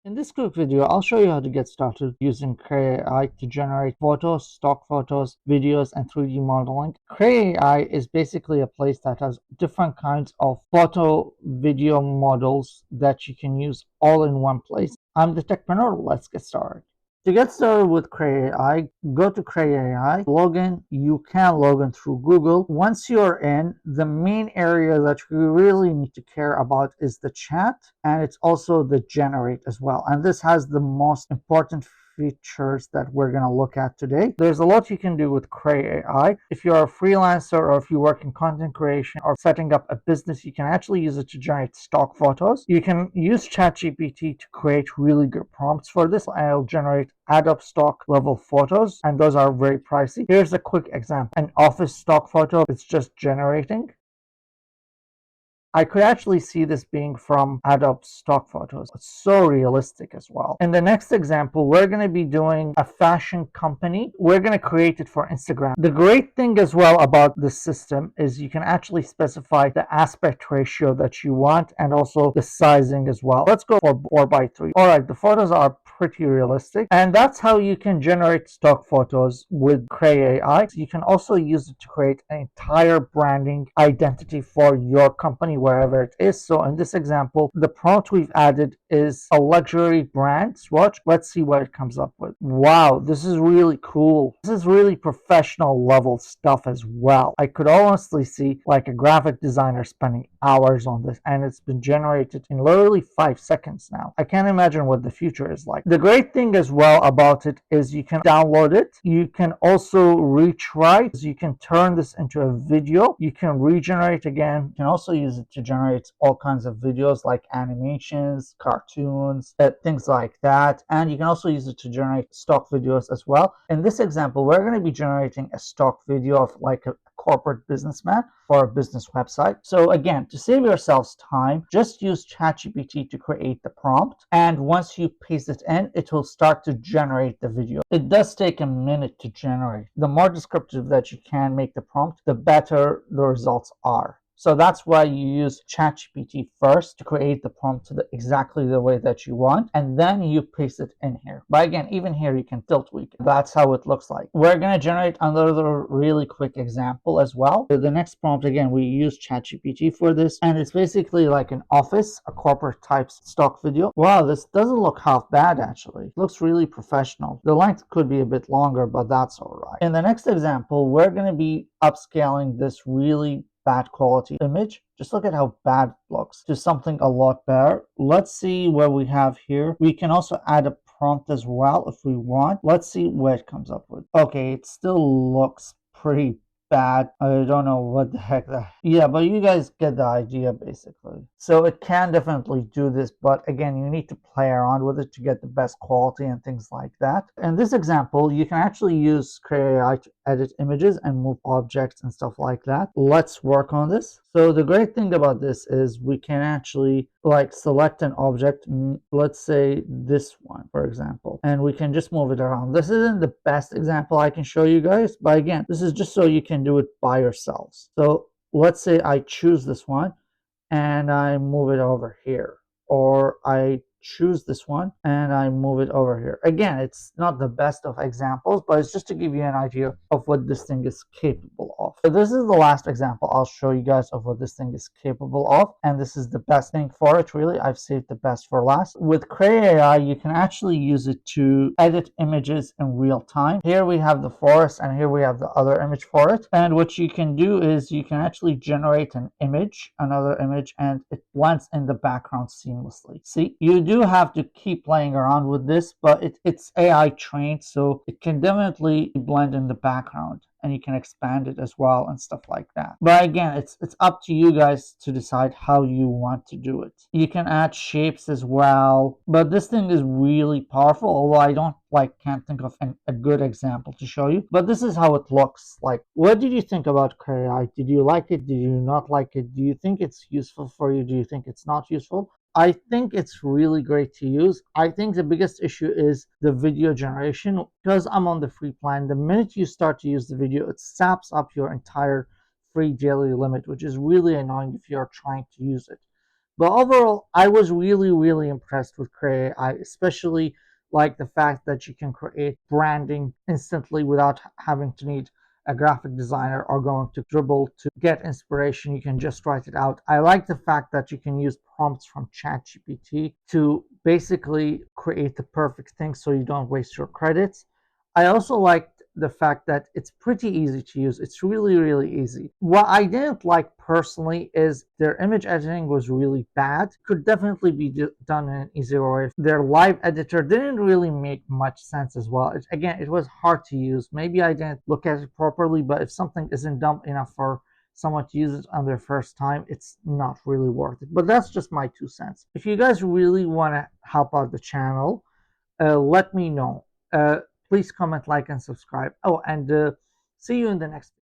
In this quick video, I'll show you how to get started using Krea to generate photos, stock photos, videos, and 3D modeling. Krea is basically a place that has different kinds of photo, video models that you can use all in one place. I'm the techpreneur. Let's get started. To get started with Krea, go to Krea, log in. You can log in through Google. Once you're in, the main area that you really need to care about is the chat, and it's also the generate as well. And this has the most important features that we're going to look at today. There's a lot you can do with Krea AI. If you're a freelancer or if you work in content creation or setting up a business, you can actually use it to generate stock photos. You can use ChatGPT to create really good prompts for this. I'll generate Adobe stock level photos, and those are very pricey. Here's a quick example. An office stock photo, it's just generating. I could actually see this being from Adobe stock photos. It's so realistic as well. In the next example, we're going to be doing a fashion company. We're going to create it for Instagram. The great thing as well about this system is you can actually specify the aspect ratio that you want and also the sizing as well. Let's go for 4:3. All right, the photos are pretty realistic, and that's how you can generate stock photos with Krea AI. You can also use it to create an entire branding identity for your company wherever it is. So in this example, the prompt we've added is a luxury brand swatch. Let's see what it comes up with. Wow, this is really cool. This is really professional level stuff as well. I could honestly see like a graphic designer spending hours on this, and it's been generated in literally 5 seconds now. I can't imagine what the future is like. The great thing as well about it is you can download it. You can also retry. You can turn this into a video. You can regenerate again. You can also use it to generate all kinds of videos like animations, cartoons, things like that. And you can also use it to generate stock videos as well. In this example, we're going to be generating a stock video of like a corporate businessman for a business website. So again, to save yourselves time, just use ChatGPT to create the prompt. And once you paste it in, it will start to generate the video. It does take a minute to generate. The more descriptive that you can make the prompt, the better the results are. So that's why you use ChatGPT first to create the prompt exactly the way that you want, and then you paste it in here. But again, even here you can still tweak it. That's how it looks like. We're going to generate another really quick example as well. So the next prompt, again, we use ChatGPT for this, and it's basically like an office, a corporate type stock video. Wow, this doesn't look half bad actually. It looks really professional. The length could be a bit longer, but that's all right. In the next example, we're going to be upscaling this really bad quality image. Just look at how bad it looks to something a lot better. Let's see what we have here. We can also add a prompt as well if we want. Let's see what it comes up with. Okay, it still looks pretty bad. I don't know what the heck that. Yeah, but you guys get the idea basically. So it can definitely do this, but again, you need to play around with it to get the best quality and things like that. In this example, you can actually use Krea AI to edit images and move objects and stuff like that. Let's work on this. So the great thing about this is we can actually like select an object, let's say this one for example, and we can just move it around. This isn't the best example I can show you guys, but again, this is just so you can do it by yourselves. So let's say I choose this one and I move it over here, or I choose this one and I move it over here. Again, it's not the best of examples, but it's just to give you an idea of what this thing is capable of. So this is the last example I'll show you guys of what this thing is capable of, and this is the best thing for it really. I've saved the best for last. With Krea AI, you can actually use it to edit images in real time. Here we have the forest and here we have the other image for it, and what you can do is you can actually generate an image, another image, and it blends in the background seamlessly. See, you do have to keep playing around with this, but it's AI trained, so it can definitely blend in the background, and you can expand it as well and stuff like that. But again, it's up to you guys to decide how you want to do it. You can add shapes as well, but this thing is really powerful, although I can't think of a good example to show you, but this is how it looks like. What did you think about Krea? Did you like it? Did you not like it? Do you think it's useful for you? Do you think it's not useful? I think it's really great to use. I think the biggest issue is the video generation. Because I'm on the free plan, the minute you start to use the video, it saps up your entire free daily limit, which is really annoying if you're trying to use it. But overall, I was really, really impressed with Krea. I especially like the fact that you can create branding instantly without having to need a graphic designer or going to Dribble to get inspiration. You can just write it out. I like the fact that you can use prompts from ChatGPT to basically create the perfect thing so you don't waste your credits. I also like the fact that it's pretty easy to use. It's really, really easy. What I didn't like personally is their image editing was really bad. Could definitely be done in an easier way. Their live editor didn't really make much sense as well. Again, it was hard to use. Maybe I didn't look at it properly, but if something isn't dumb enough for someone to use it on their first time, it's not really worth it. But that's just my 2 cents. If you guys really want to help out the channel, let me know. Uh, Please comment, like, and subscribe. Oh, and see you in the next